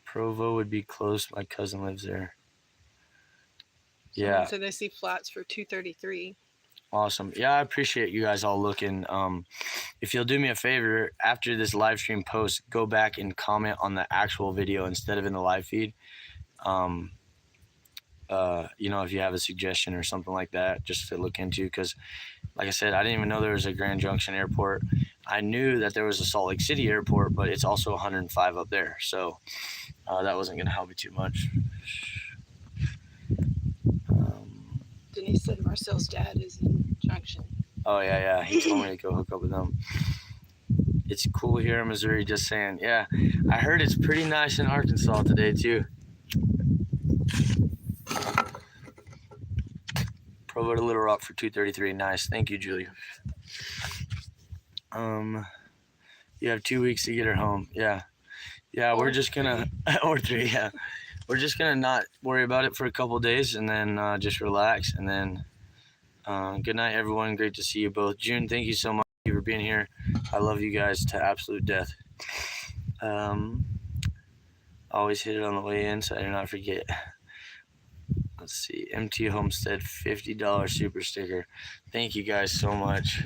Provo would be close. My cousin lives there. Yeah. So they see flats for 233. Awesome. Yeah, I appreciate you guys all looking. If you'll do me a favor, after this live stream post, go back and comment on the actual video instead of in the live feed. If you have a suggestion or something like that, just to look into, because like I said, I didn't even know there was a Grand Junction airport. I knew that there was a Salt Lake City airport, but it's also 105 up there. So that wasn't going to help me too much. Denise said Marcel's dad is in Junction. Oh, yeah. He told me to go hook up with them. It's cool here in Missouri, just saying. Yeah, I heard it's pretty nice in Arkansas today, too. Provo to Little Rock for 233. Nice. Thank you, Julie. You have 2 weeks to get her home. Yeah, we're just gonna or 3. Yeah, we're just gonna not worry about it for a couple days and then just relax. And then good night, everyone. Great to see you both. June, thank you so much for being here. I love you guys to absolute death. Always hit it on the way in, so I do not forget. Let's see, MT Homestead $50 super sticker. Thank you guys so much.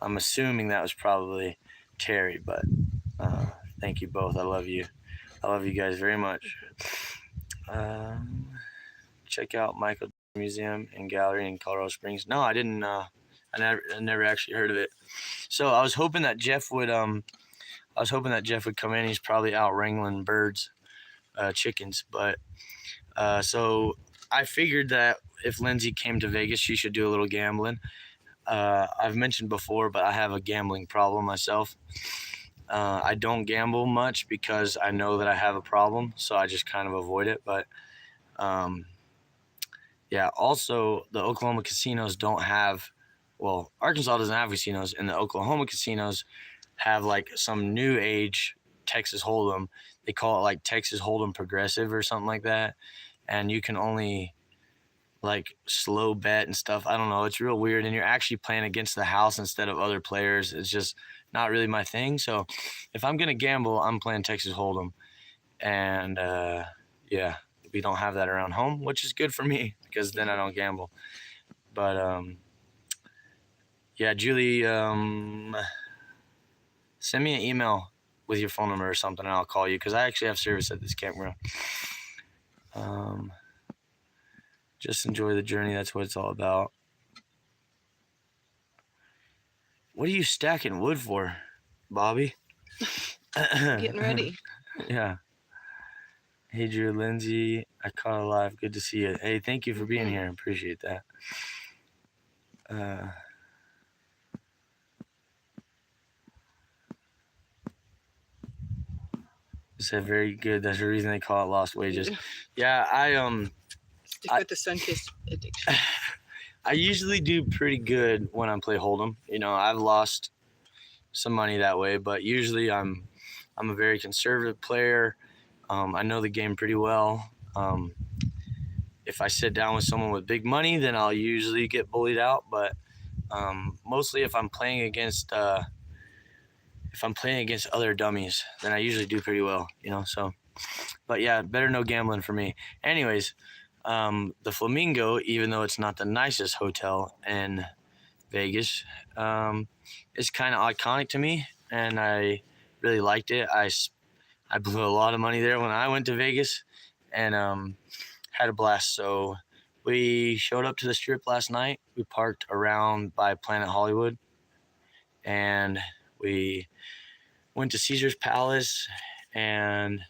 I'm assuming that was probably Terry, but thank you both. I love you. I love you guys very much. Check out Michael Museum and Gallery in Colorado Springs. No, I didn't. I never actually heard of it. So I was hoping that Jeff would come in. He's probably out wrangling birds, chickens. But so I figured that if Lynzie came to Vegas, she should do a little gambling. I've mentioned before, but I have a gambling problem myself. I don't gamble much because I know that I have a problem, so I just kind of avoid it. But yeah, also the Oklahoma casinos don't have, well, Arkansas doesn't have casinos, and the Oklahoma casinos have like some new age Texas Hold'em. They call it like Texas Hold'em Progressive or something like that. And you can only like slow bet and stuff. I don't know. It's real weird. And you're actually playing against the house instead of other players. It's just not really my thing. So if I'm going to gamble, I'm playing Texas Hold'em. And yeah, we don't have that around home, which is good for me because then I don't gamble. But yeah, Julie, send me an email with your phone number or something and I'll call you because I actually have service at this campground. Just enjoy the journey. That's what it's all about. What are you stacking wood for, Bobby? Getting ready. Yeah. Hey, Drew, Lynzie, I caught a live. Good to see you. Hey, thank you for being here. Appreciate that. Said very good. That's the reason they call it lost wages. Yeah, Stick with the sun-kissed addiction. I usually do pretty good when I play Hold'em. You know, I've lost some money that way, but usually I'm a very conservative player. I know the game pretty well. If I sit down with someone with big money, then I'll usually get bullied out. But mostly if I'm playing against other dummies, then I usually do pretty well, you know. So, but yeah, better no gambling for me. Anyways, the Flamingo, even though it's not the nicest hotel in Vegas, is kind of iconic to me, and I really liked it. I blew a lot of money there when I went to Vegas, and had a blast. So we showed up to the Strip last night. We parked around by Planet Hollywood, and we went to Caesar's Palace and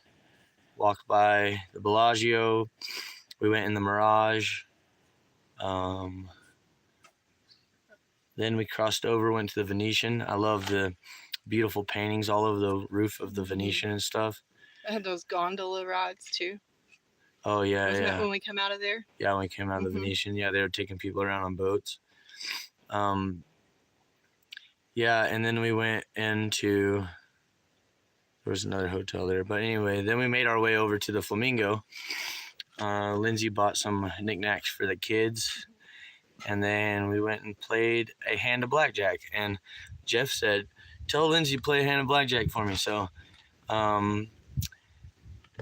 walked by the Bellagio. We went in the Mirage. Then we crossed over, went to the Venetian. I love the beautiful paintings all over the roof of the Venetian and stuff. I had those gondola rides too. Oh, yeah, Wasn't yeah. it when we come out of there? Yeah, when we came out of the Venetian. Yeah, they were taking people around on boats. Yeah, and then we went into, there was another hotel there. But anyway, then we made our way over to the Flamingo. Lynzie bought some knickknacks for the kids. And then we went and played a hand of blackjack. And Jeff said, tell Lynzie to play a hand of blackjack for me. So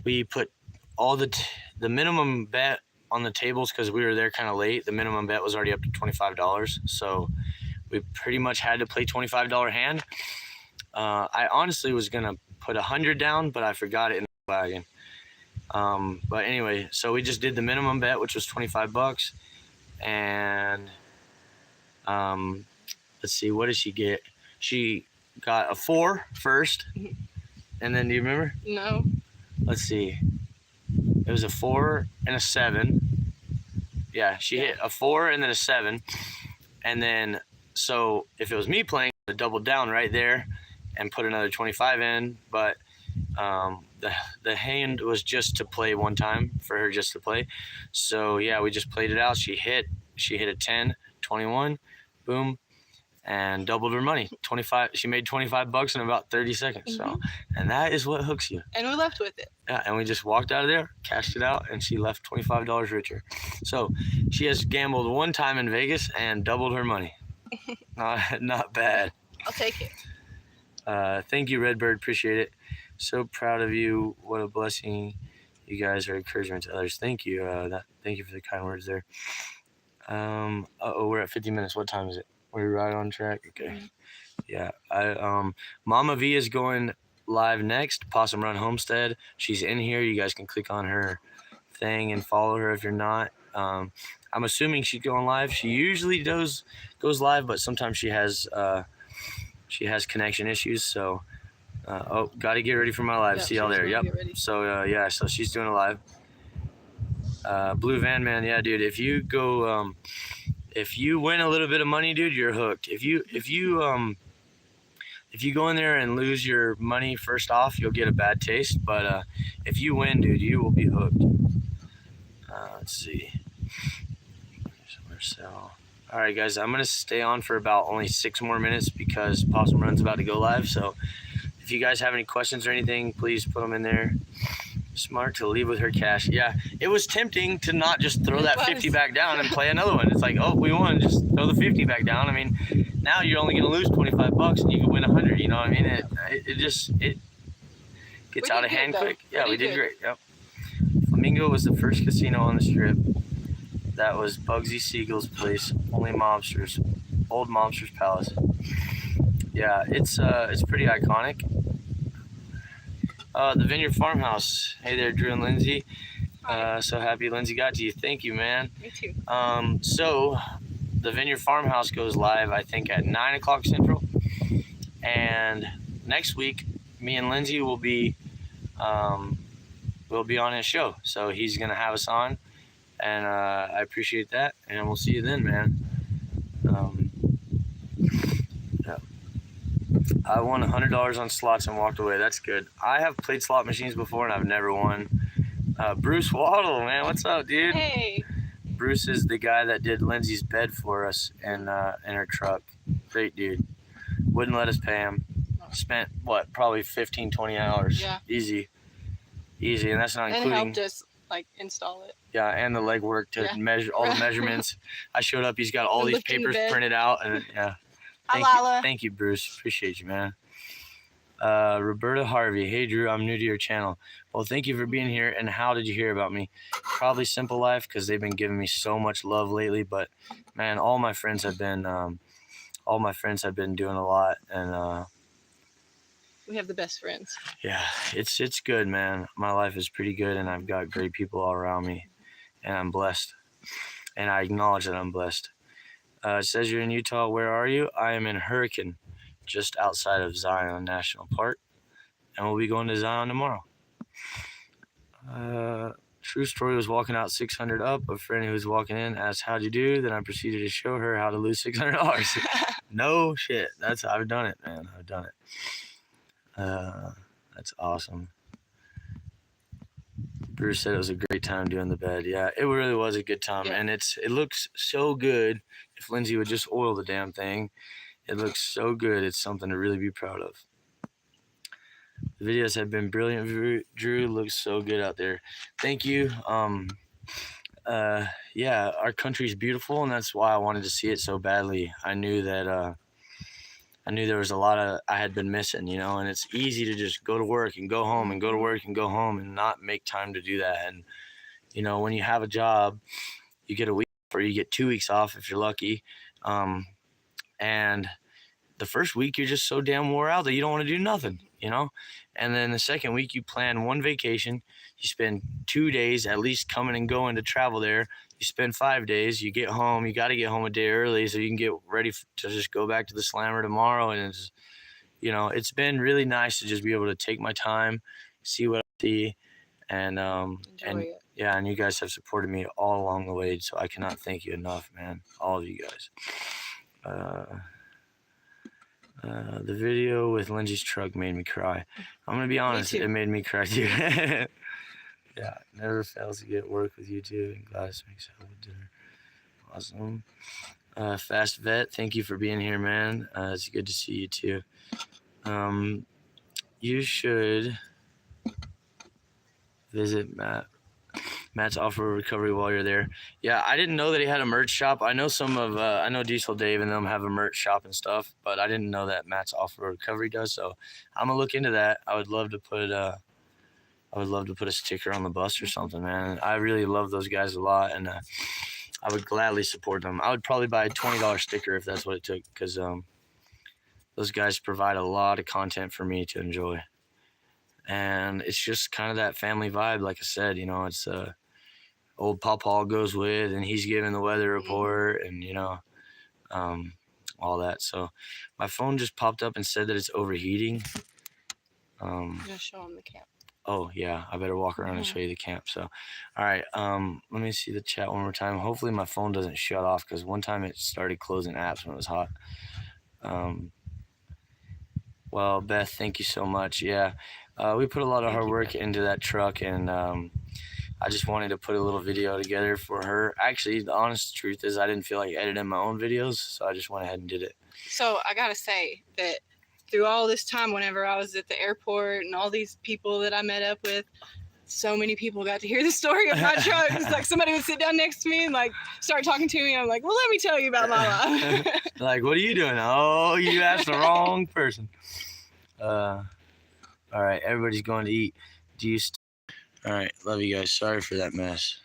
we put all the minimum bet on the tables because we were there kind of late. The minimum bet was already up to $25. So we pretty much had to play $25 hand. I honestly was going to put 100 down, but I forgot it in the wagon. But anyway, so we just did the minimum bet, which was $25. And let's see, what did she get? She got a 4 first. And then, do you remember? No. Let's see. It was a 4 and a 7. Yeah, she hit a 4 and then a 7. And then So if it was me playing, I would double down right there and put another 25 in. But the hand was just to play one time for her just to play. So yeah, we just played it out. She hit a 10, 21, boom, and doubled her money. 25. She made $25 in about 30 seconds. So, and that is what hooks you. And we left with it. Yeah, and we just walked out of there, cashed it out, and she left $25 richer. So she has gambled one time in Vegas and doubled her money. Not bad. I'll take it. Thank you, Redbird. Appreciate it. So proud of you. What a blessing. You guys are encouragement to others. Thank you. Thank you for the kind words there. We're at 50 minutes. What time is it? We're right on track. Okay. Yeah. Mama V is going live next. Possum Run Homestead. She's in here. You guys can click on her thing and follow her if you're not. I'm assuming she's going live. She usually goes live, but sometimes she has connection issues. So, got to get ready for my live. Yep, see y'all there. Yep. So yeah, so she's doing a live. Blue Van Man, yeah, dude. If you go, if you win a little bit of money, dude, you're hooked. If you go in there and lose your money first off, you'll get a bad taste. But if you win, dude, you will be hooked. Let's see. Marcel. All right, guys, I'm gonna stay on for about only 6 more minutes because Possum Run's about to go live. So if you guys have any questions or anything, please put them in there. Smart to leave with her cash. Yeah, it was tempting to not just throw that 50 back down and play another one. It's like, oh, we won, just throw the 50 back down. I mean, now you're only gonna lose $25 and you can win 100. You know what I mean? It gets out of hand quick. Yeah, we did great. Yep. Flamingo was the first casino on the strip. That was Bugsy Siegel's place. Only mobsters. Old Mobster's Palace. Yeah, it's pretty iconic. The Vineyard Farmhouse. Hey there, Drew and Lynzie. So happy Lynzie got to you. Thank you, man. Me too. So the Vineyard Farmhouse goes live, I think, at 9 o'clock Central. And next week, me and Lynzie will be on his show. So he's gonna have us on, and I appreciate that. And we'll see you then, man. Yeah. I won $100 on slots and walked away. That's good. I have played slot machines before and I've never won. Bruce Waddle, man, what's up, dude? Hey. Bruce is the guy that did Lindsay's bed for us in her truck. Great dude. Wouldn't let us pay him. Spent probably 15, 20 hours. Yeah. Easy, and that's not And including. helped us install it. Yeah, and the legwork to measure all the measurements. I showed up. He's got all these papers printed out, and yeah. Thank you, Bruce. Appreciate you, man. Roberta Harvey. Hey, Drew, I'm new to your channel. Well, thank you for being here. And how did you hear about me? Probably Simple Life, because they've been giving me so much love lately. But man, all my friends have been doing a lot, and we have the best friends. yeah, it's good, man. My life is pretty good, and I've got great people all around me, and I'm blessed. And I acknowledge that I'm blessed. It says you're in Utah. Where are you? I am in Hurricane, just outside of Zion National Park, and we'll be going to Zion tomorrow. True story, was walking out 600 up. A friend who was walking in asked, how'd you do? Then I proceeded to show her how to lose $600. No shit. I've done it, man. I've done it. That's awesome. Bruce said it was a great time doing the bed. Yeah, it really was a good time. Yeah. And it looks so good. If Lynzie would just oil the damn thing, it looks so good. It's something to really be proud of. The videos have been brilliant. Drew looks so good out there. Thank you. Yeah, our country's beautiful, and that's why I wanted to see it so badly. I knew that I knew there was a lot I had been missing, you know, and it's easy to just go to work and go home and go to work and go home and not make time to do that. And, you know, when you have a job, you get a week or you get 2 weeks off if you're lucky. And the first week you're just so damn wore out that you don't want to do nothing, you know? And then the second week you plan one vacation, you spend 2 days at least coming and going to travel there. You spend 5 days, you get home, you got to get home a day early so you can get ready to just go back to the slammer tomorrow. And it's, you know, it's been really nice to just be able to take my time, see what I see, and yeah, and you guys have supported me all along the way, so I cannot thank you enough, man, all of you guys. The video with Lindsay's truck made me cry. I'm gonna be honest, too. it made me cry too. Yeah, never fails to get work with you too. And Gladys makes hell of dinner. Awesome. Fast Vet, thank you for being here, man. It's good to see you too. You should visit Matt's offer recovery while you're there. Yeah, I didn't know that he had a merch shop. I know I know Diesel Dave and them have a merch shop and stuff, but I didn't know that Matt's offer recovery does. So I'm gonna look into that. I would love to put a sticker on the bus or something, man. I really love those guys a lot, and I would gladly support them. I would probably buy a $20 sticker if that's what it took, because those guys provide a lot of content for me to enjoy. And it's just kind of that family vibe, like I said, it's old Pawpaw goes with, and he's giving the weather report, and all that. So my phone just popped up and said that it's overheating. Just show him the camp. Oh yeah, I better walk around and show you the camp. So, all right, let me see the chat one more time. Hopefully my phone doesn't shut off, because one time it started closing apps when it was hot. Well, Beth, thank you so much. Yeah, we put a lot of hard work into that truck, and I just wanted to put a little video together for her. Actually, the honest truth is I didn't feel like editing my own videos, so I just went ahead and did it. So I gotta say that through all this time, whenever I was at the airport and all these people that I met up with, so many people got to hear the story of my truck. It's like somebody would sit down next to me and like start talking to me. And I'm like, well, let me tell you about my life. Like, what are you doing? Oh, you asked the wrong person. All right, everybody's going to eat. All right, love you guys. Sorry for that mess.